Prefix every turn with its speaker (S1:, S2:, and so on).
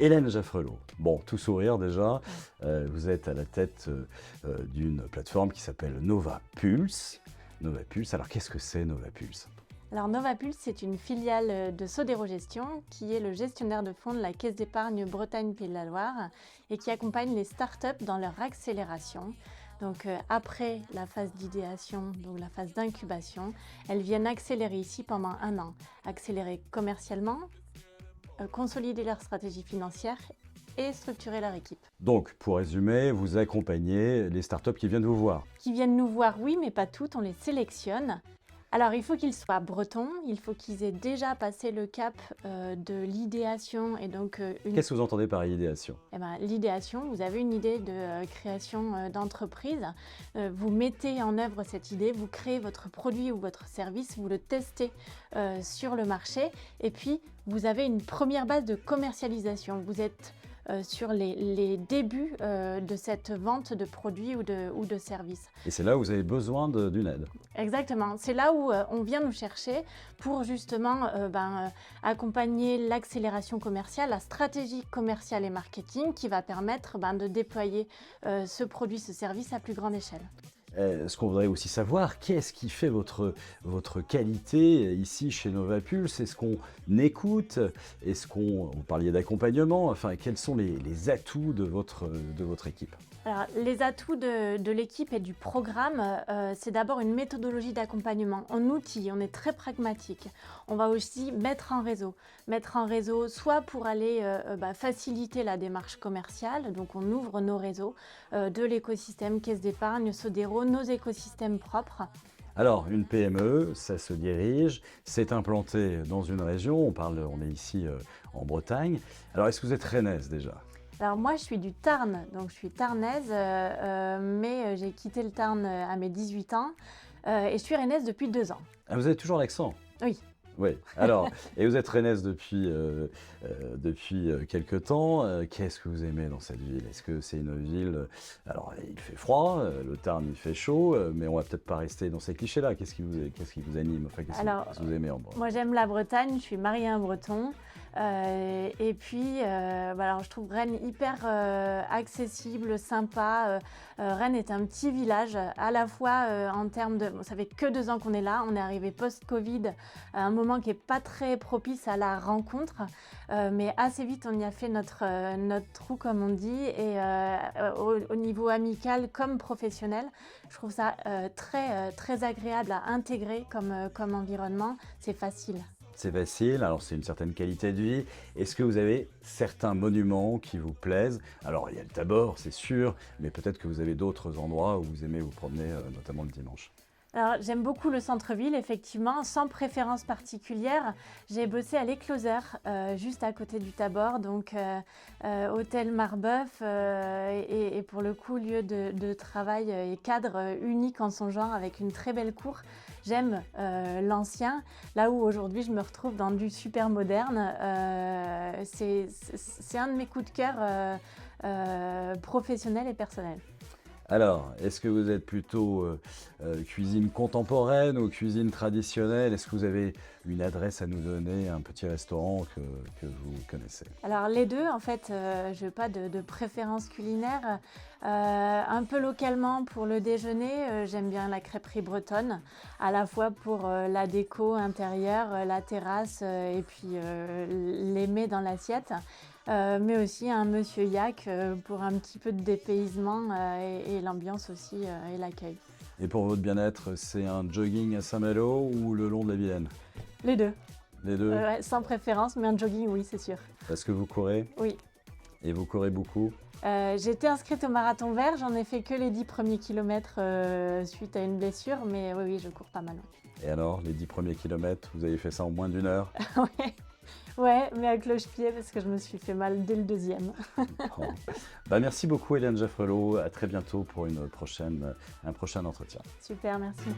S1: Hélène Jaffrelot, bon, tout sourire déjà, vous êtes à la tête d'une plateforme qui s'appelle Nova Pulse. Nova Pulse, alors qu'est-ce que c'est Nova Pulse?
S2: Alors Nova Pulse, c'est une filiale de Sodero Gestion qui est le gestionnaire de fonds de la Caisse d'épargne Bretagne-Pays de la Loire et qui accompagne les startups dans leur accélération. Donc après la phase d'idéation, donc la phase d'incubation, elles viennent accélérer ici pendant 1 an. Accélérer commercialement, consolider leur stratégie financière et structurer leur équipe.
S1: Donc, pour résumer, vous accompagnez les startups qui viennent vous voir.
S2: Qui viennent nous voir, oui, mais pas toutes, on les sélectionne. Alors, il faut qu'ils soient bretons, il faut qu'ils aient déjà passé le cap de l'idéation et donc
S1: Qu'est-ce que vous entendez par idéation?
S2: L'idéation, vous avez une idée de création d'entreprise, vous mettez en œuvre cette idée, vous créez votre produit ou votre service, vous le testez sur le marché et puis vous avez une première base de commercialisation. Vous êtes sur les débuts de cette vente de produits ou de services.
S1: Et c'est là où vous avez besoin d'une aide.
S2: Exactement, c'est là où on vient nous chercher pour justement accompagner l'accélération commerciale, la stratégie commerciale et marketing qui va permettre de déployer ce produit, ce service à plus grande échelle.
S1: Ce qu'on voudrait aussi savoir, qu'est-ce qui fait votre qualité ici chez Nova Pulse? Est-ce qu'on écoute? Vous parliez d'accompagnement, enfin, quels sont les atouts de votre équipe?
S2: Alors, les atouts de l'équipe et du programme, c'est d'abord une méthodologie d'accompagnement. En outils, on est très pragmatique. On va aussi mettre en réseau. Mettre en réseau soit pour aller faciliter la démarche commerciale, donc on ouvre nos réseaux de l'écosystème Caisse d'épargne, Sodero, nos écosystèmes propres.
S1: Alors, une PME, ça se dirige, c'est implanté dans une région, on est ici en Bretagne. Alors, est-ce que vous êtes rennaise déjà?
S2: Alors moi je suis du Tarn, donc je suis tarnaise, mais j'ai quitté le Tarn à mes 18 ans et je suis rennaise depuis 2 ans.
S1: Ah, vous avez toujours l'accent?
S2: Oui.
S1: Oui, alors, et vous êtes rennaise depuis quelque temps. Qu'est-ce que vous aimez dans cette ville? Est-ce que c'est une ville... Alors, il fait froid, le Tarn, il fait chaud, mais on va peut-être pas rester dans ces clichés-là. Qu'est-ce qui vous anime? Enfin, qu'est-ce que vous aimez en Bretagne?
S2: Moi j'aime la Bretagne, je suis mariée à un Breton. Et puis, alors, je trouve Rennes hyper accessible, sympa. Rennes est un petit village, à la fois en termes de... ça fait que 2 ans qu'on est là, on est arrivé post-Covid, à un moment qui n'est pas très propice à la rencontre, mais assez vite on y a fait notre trou comme on dit, et au niveau amical comme professionnel, je trouve ça très agréable à intégrer comme environnement, c'est facile.
S1: C'est facile, alors c'est une certaine qualité de vie. Est-ce que vous avez certains monuments qui vous plaisent? Alors il y a le Tabor, c'est sûr, mais peut-être que vous avez d'autres endroits où vous aimez vous promener, notamment le dimanche.
S2: Alors, j'aime beaucoup le centre-ville, effectivement, sans préférence particulière. J'ai bossé à l'Écloseur, juste à côté du Tabor, donc hôtel Marbeuf, et pour le coup, lieu de travail et cadre unique en son genre, avec une très belle cour. J'aime l'ancien, là où aujourd'hui je me retrouve dans du super moderne. C'est un de mes coups de cœur professionnels et personnels.
S1: Alors, est-ce que vous êtes plutôt cuisine contemporaine ou cuisine traditionnelle? Est-ce que vous avez une adresse à nous donner, un petit restaurant que vous connaissez?
S2: Alors les deux, en fait, je n'ai pas de préférence culinaire. Un peu localement pour le déjeuner, j'aime bien la crêperie bretonne, à la fois pour la déco intérieure, la terrasse et puis les mets dans l'assiette. Mais aussi un Monsieur Yak pour un petit peu de dépaysement et l'ambiance aussi et l'accueil.
S1: Et pour votre bien-être, c'est un jogging à Saint-Malo ou le long de la Vilaine?
S2: Les deux.
S1: Les deux?
S2: Ouais, sans préférence, mais un jogging, oui, c'est sûr.
S1: Est-ce que vous courez?
S2: Oui.
S1: Et vous courez beaucoup?
S2: J'ai été inscrite au marathon vert, j'en ai fait que les 10 premiers kilomètres suite à une blessure, mais oui, je cours pas mal.
S1: Et alors, les 10 premiers kilomètres, vous avez fait ça en moins d'1 heure?
S2: Ouais, mais à cloche-pied parce que je me suis fait mal dès le 2e.
S1: Bon. Merci beaucoup Hélène Jaffrelot, à très bientôt pour un prochain entretien.
S2: Super, merci.